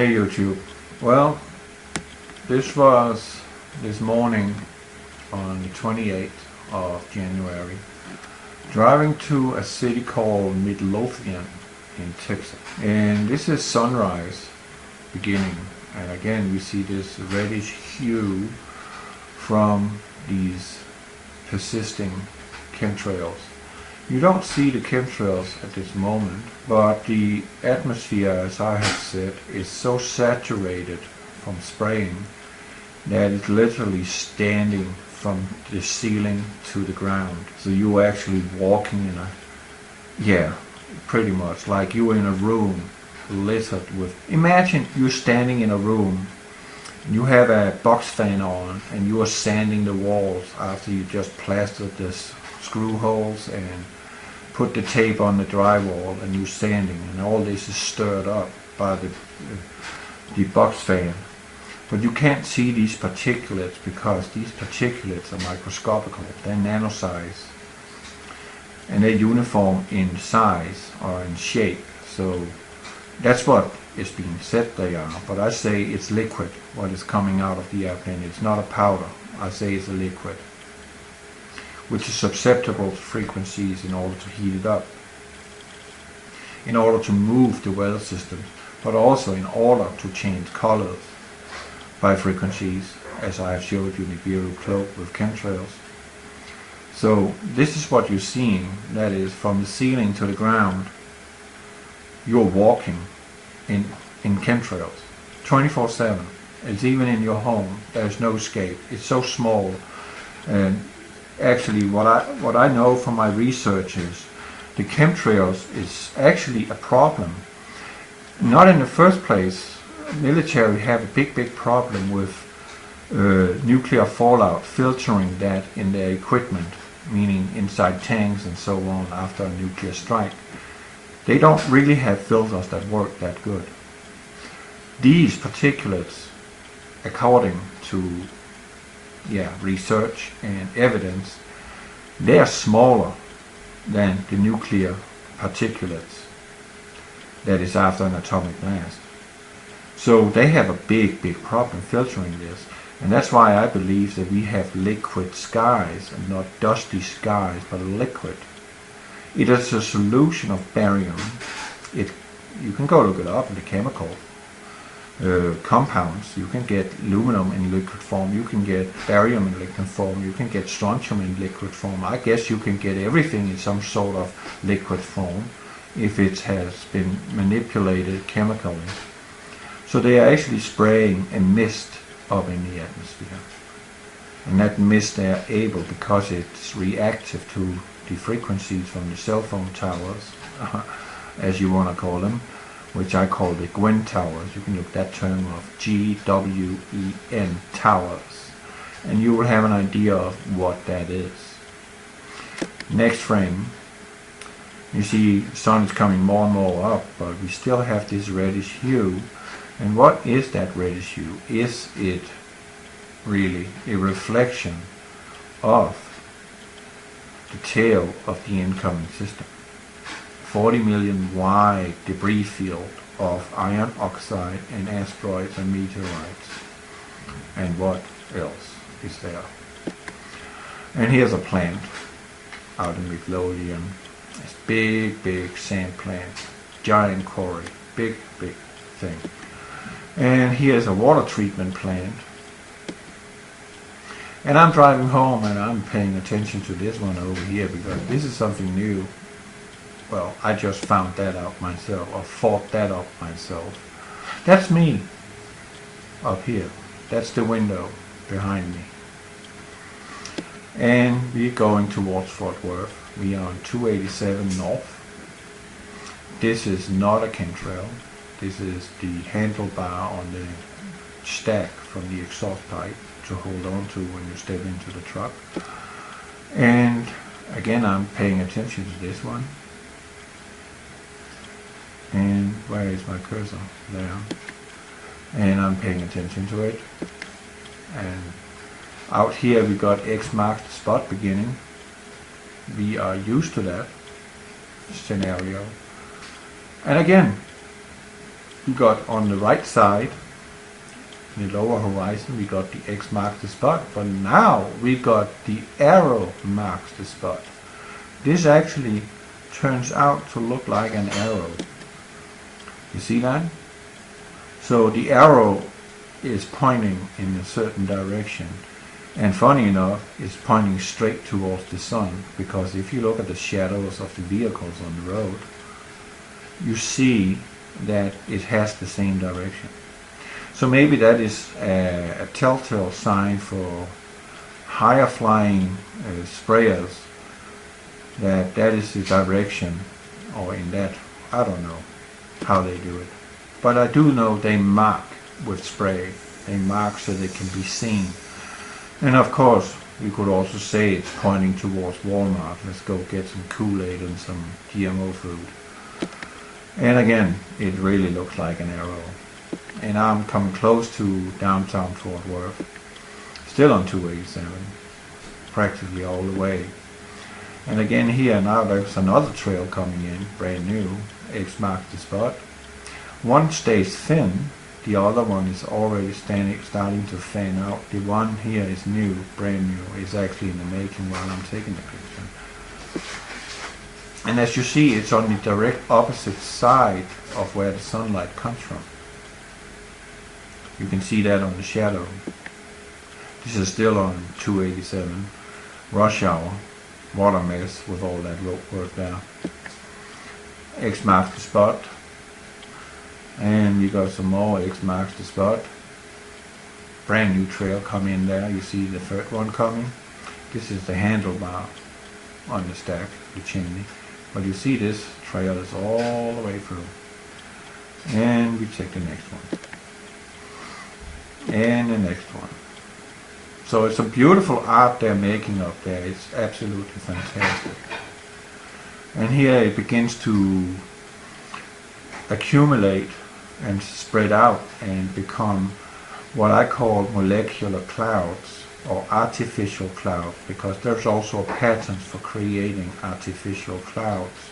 Hey YouTube. Well, this was this morning on the 28th of January, driving to a city called Midlothian in Texas. And this is sunrise beginning. And again we see this reddish hue from these persisting chemtrails. You don't see the chemtrails at this moment, but the atmosphere, as I have said, is so saturated from spraying that it's literally standing from the ceiling to the ground. So you're actually walking in a, pretty much like you're in a room littered with, imagine you're standing in a room, you have a box fan on and you are sanding the walls after you just plastered this screw holes and put the tape on the drywall, and you're sanding, and all this is stirred up by the box fan. But you can't see these particulates because these particulates are microscopical. They're nano size and they're uniform in size or in shape. So that's what is being said they are, but I say it's liquid what is coming out of the airplane. It's not a powder. I say it's a liquid which is susceptible to frequencies in order to heat it up, in order to move the weather system, but also in order to change colors by frequencies, as I have showed you in the Nibiru cloak with chemtrails. So this is what you're seeing, that is from the ceiling to the ground, you're walking in chemtrails 24/7. It's even in your home, there's no escape. It's so small. And actually what I know from my research is the chemtrails is actually a problem. Not in the first place, military have a big problem with nuclear fallout, filtering that in their equipment, meaning inside tanks and so on after a nuclear strike. They don't really have filters that work that good. These particulates, according to research and evidence, they are smaller than the nuclear particulates that is after an atomic blast. So they have a big problem filtering this, and that's why I believe that we have liquid skies and not dusty skies, but liquid. It is a solution of barium. You can go look it up in the chemical compounds. You can get aluminum in liquid form, you can get barium in liquid form, you can get strontium in liquid form. I guess you can get everything in some sort of liquid form if it has been manipulated chemically. So they are actually spraying a mist up in the atmosphere, and that mist they are able, because it's reactive to the frequencies from the cell phone towers, as you want to call them, which I call the Gwen towers. You can look that term of GWEN towers, and you will have an idea of what that is. Next frame, you see the sun is coming more and more up, but we still have this reddish hue. And what is that reddish hue? Is it really a reflection of the tail of the incoming system? 40 million wide debris field of iron oxide and asteroids and meteorites. And what else is there? And here's a plant out in Midlothian. It's big sand plant, giant quarry, big thing. And here's a water treatment plant. And I'm driving home and I'm paying attention to this one over here because this is something new. Well, I just found that out myself, or thought that up myself. That's me up here. That's the window behind me. And we're going towards Fort Worth. We are on 287 North. This is not a chemtrail. This is the handlebar on the stack from the exhaust pipe to hold on to when you step into the truck. And again, I'm paying attention to this one. And where is my cursor? There. And I'm paying attention to it. And out here we got X marks the spot beginning. We are used to that scenario. And again, we got on the right side, in the lower horizon, we got the X marks the spot, but now we got the arrow marks the spot. This actually turns out to look like an arrow. You see that? So the arrow is pointing in a certain direction, and funny enough, it's pointing straight towards the sun, because if you look at the shadows of the vehicles on the road, you see that it has the same direction. So maybe that is a telltale sign for higher flying sprayers, that is the direction, or in that, I don't know how they do it. But I do know they mark with spray. They mark so they can be seen. And of course, you could also say it's pointing towards Walmart. Let's go get some Kool-Aid and some GMO food. And again, it really looks like an arrow. And I'm coming close to downtown Fort Worth. Still on 287. Practically all the way. And again here, now there's another trail coming in, brand new. X marks the spot. One stays thin, the other one is already starting to fan out. The one here is new, brand new. It's actually in the making while I'm taking the picture. And as you see, it's on the direct opposite side of where the sunlight comes from. You can see that on the shadow. This is still on 287, rush hour, water mess with all that road work there. X marks the spot. And we got some more X marks the spot. Brand new trail coming in there. You see the third one coming. This is the handlebar on the stack, the chimney. But you see this trail is all the way through. And we take the next one. And the next one. So it's a beautiful art they're making up there. It's absolutely fantastic. And here it begins to accumulate and spread out and become what I call molecular clouds or artificial clouds, because there's also patterns for creating artificial clouds.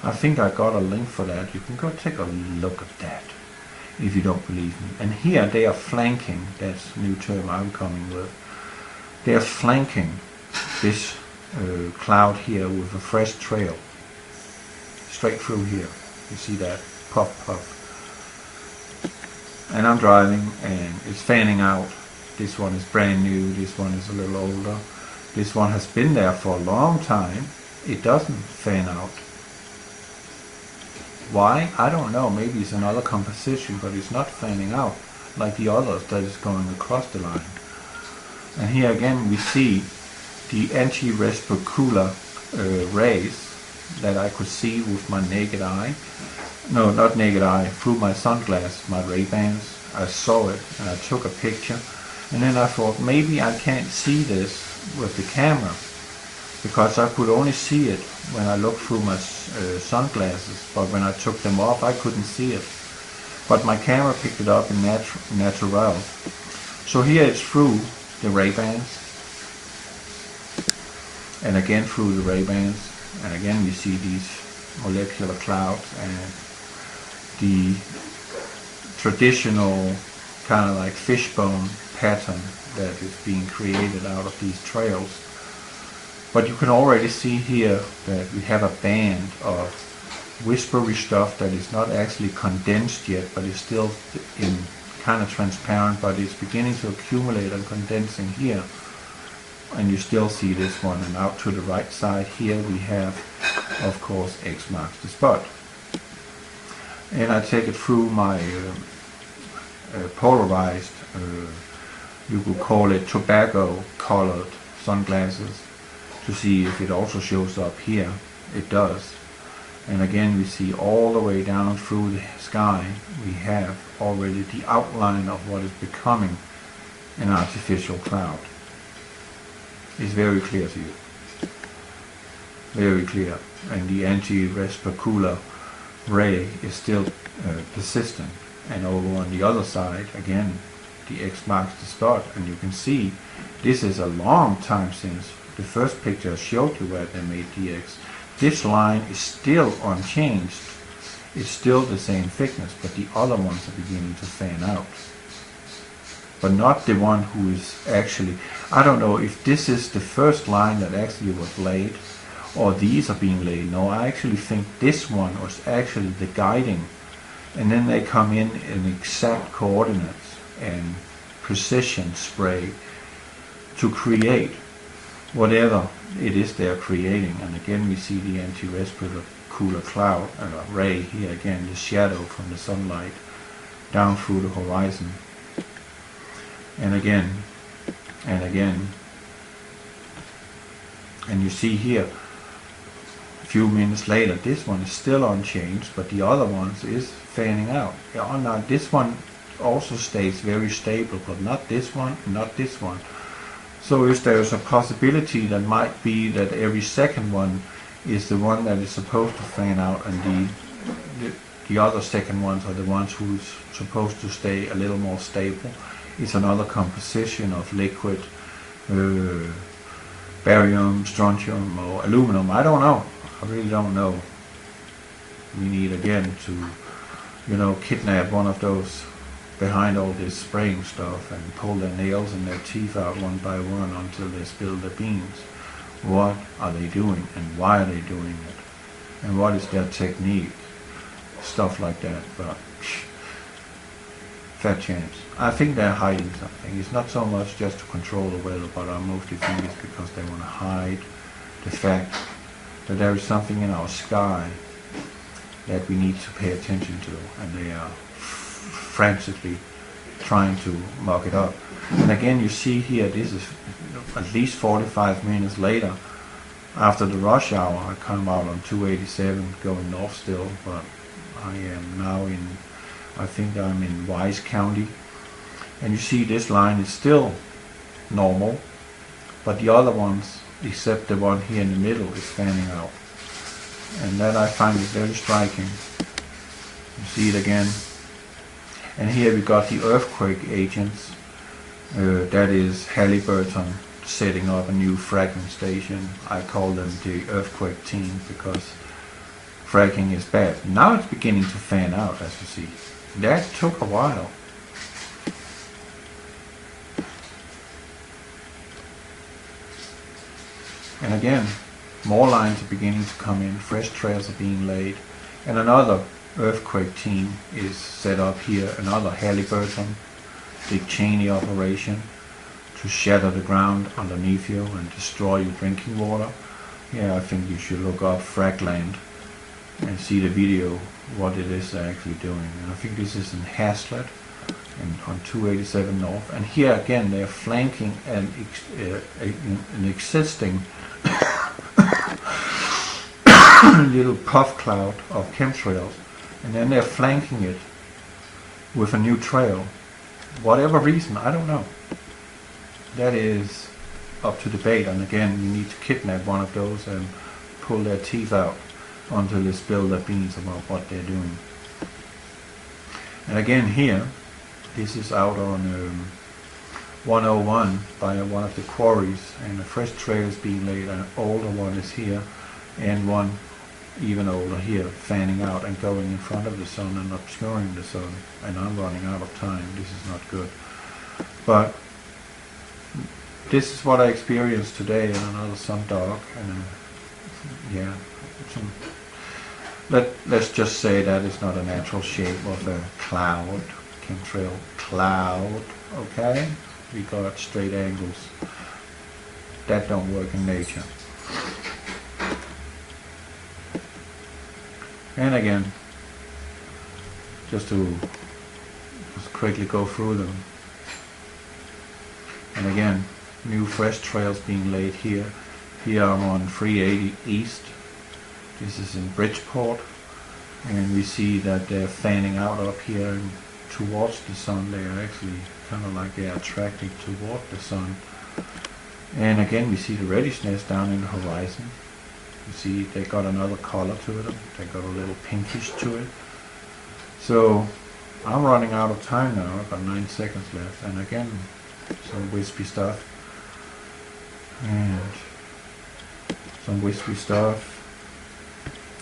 I think I got a link for that. You can go take a look at that if you don't believe me. And here they are flanking, that's a new term I'm coming with. They are flanking this cloud here with a fresh trail straight through here. You see that? Puff, puff. And I'm driving and it's fanning out. This one is brand new, this one is a little older. This one has been there for a long time. It doesn't fan out. Why? I don't know. Maybe it's another composition, but it's not fanning out like the others that is going across the line. And here again we see the anti-respicular rays that I could see with my naked eye. No, not naked eye, through my sunglasses, my Ray-Bans. I saw it and I took a picture. And then I thought maybe I can't see this with the camera, because I could only see it when I looked through my sunglasses, but when I took them off I couldn't see it. But my camera picked it up in natural. So here it's through the Ray-Bans, and again through the Ray-Bans, and again we see these molecular clouds and the traditional kind of like fishbone pattern that is being created out of these trails. But you can already see here that we have a band of whispery stuff that is not actually condensed yet, but is still in kind of transparent, but it's beginning to accumulate and condensing here. And you still see this one. And out to the right side here we have, of course, X marks the spot. And I take it through my polarized, you could call it tobacco colored sunglasses, to see if it also shows up here. It does. And again we see all the way down through the sky we have already the outline of what is becoming an artificial cloud. It's very clear to you. Very clear. And the anti-respicular ray is still persistent. And over on the other side, again, the X marks the spot. And you can see this is a long time since the first picture I showed you where they made the X. This line is still unchanged. it's still the same thickness, but the other ones are beginning to fan out. But not the one who is actually, I don't know if this is the first line that actually was laid, or these are being laid. No, I actually think this one was actually the guiding, and then they come in exact coordinates and precision spray to create whatever it is they're creating. And again we see the anti-reticular cloud and a ray here, again the shadow from the sunlight down through the horizon, and again and again. And you see here a few minutes later this one is still unchanged, but the other ones is fanning out. Yeah, now this one also stays very stable, but not this one, not this one. So if there's a possibility that might be that every second one is the one that is supposed to fan out, and the other second ones are the ones who's supposed to stay a little more stable. It's another composition of liquid, barium, strontium, or aluminum. I don't know. I really don't know. We need again to, kidnap one of those behind all this spraying stuff and pull their nails and their teeth out one by one until they spill the beans. What are they doing, and why are they doing it, and what is their technique? Stuff like that. But fat chance. I think they're hiding something. It's not so much just to control the weather, but I mostly think it's because they want to hide the fact that there is something in our sky that we need to pay attention to, and they are frantically trying to muck it up. And again you see here, this is at least 45 minutes later after the rush hour. I come out on 287 going north still, but I am now I think I'm in Wise County, and you see this line is still normal, but the other ones, except the one here in the middle, is fanning out, and that I find is very striking. You see it again, and here we got the earthquake agents. That is Halliburton setting up a new fracking station. I call them the earthquake team because fracking is bad. Now it's beginning to fan out, as you see. That took a while. And again, more lines are beginning to come in, fresh trails are being laid, and another earthquake team is set up here, another Halliburton, Dick Cheney operation to shatter the ground underneath you and destroy your drinking water. Yeah, I think you should look up Frackland and see the video, what it is they're actually doing. And I think this is in Haslett and on 287 North. And here again they're flanking an existing little puff cloud of chemtrails, and then they're flanking it with a new trail. Whatever reason, I don't know. That is up to debate, and again you need to kidnap one of those and pull their teeth out until they spill their beans about what they're doing. And again here, this is out on 101 by one of the quarries, and a fresh trail is being laid. An older one is here, and one even older here, fanning out and going in front of the sun and obscuring the sun. And I'm running out of time. This is not good. But this is what I experienced today in another sundog, and yeah, let's just say that it's not a natural shape of a cloud, chemtrail cloud. Okay, we got straight angles. That don't work in nature. And again, just quickly go through them. And again, new fresh trails being laid here. Here I'm on 380 East. This is in Bridgeport, and we see that they're fanning out up here and towards the sun. They are actually kind of like they are attracting toward the sun. And again, we see the reddishness down in the horizon. You see they got another color to them. They got a little pinkish to it. So I'm running out of time now. I've got 9 seconds left. And again, some wispy stuff. And some wispy stuff.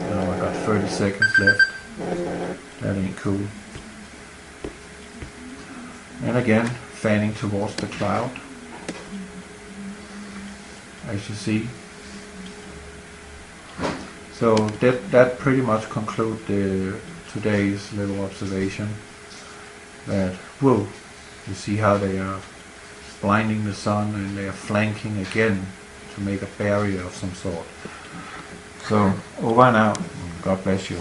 Now I've got 30 seconds left. That ain't cool. And again, fanning towards the cloud, as you see. So that pretty much concludes today's little observation. That, whoa, you see how they are blinding the sun and they are flanking again to make a barrier of some sort. So over and out. God bless you.